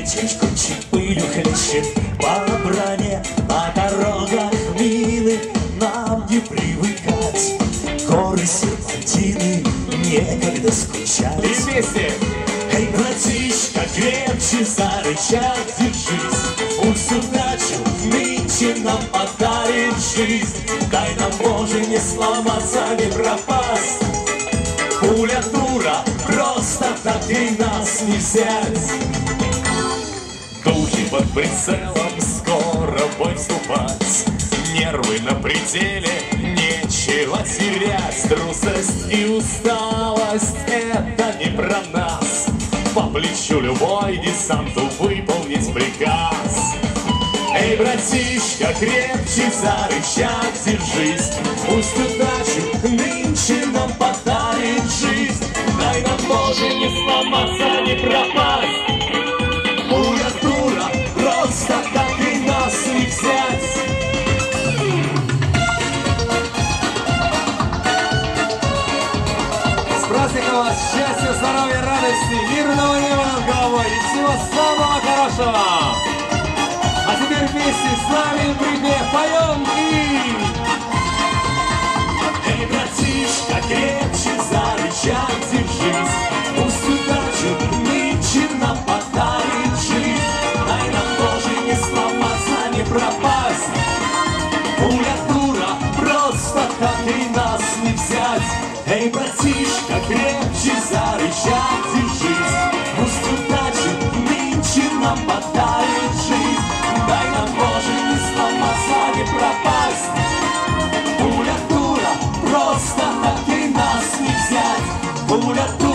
Речечку пылью хлещет по броне, на дорогах мины нам не привыкать. Горы серпантины, некогда скучать. И вместе! Эй, братишка, крепче за рычаг держись, пусть удачу нынче нам подарит жизнь. Дай нам, Боже, не сломаться, не пропасть. Пуля дура, просто так и нас не взять. Духи под прицелом, скоро в бой вступать. Нервы на пределе, нечего терять. Трусость и усталость — это не про нас. По плечу любой десанту выполнить приказ. Эй, братишка, крепче за рычаг держись, пусть удачу нынче нам подарит жизнь. Дай нам, Боже, не сломаться, не пропасть. Пуля дура, просто так и нас не взять. С праздником вас! Счастья, здоровья, радости, мирного неба над головой и всего самого хорошего! А теперь вместе с нами припев поем и... Эй, братишка, крепче за рычаг держись, пусть удачу нынче нам подарит жизнь. Дай нам, Боже, не сломаться, не пропасть. Пуля дура, просто так и нас не взять. Эй, братишка, крепче за рычаг держись, пусть удачу нынче нам подарит жизнь. Дай нам, Боже, не сломаться, не пропасть. Пуля дура, просто так и нас не взять. Пуля дура.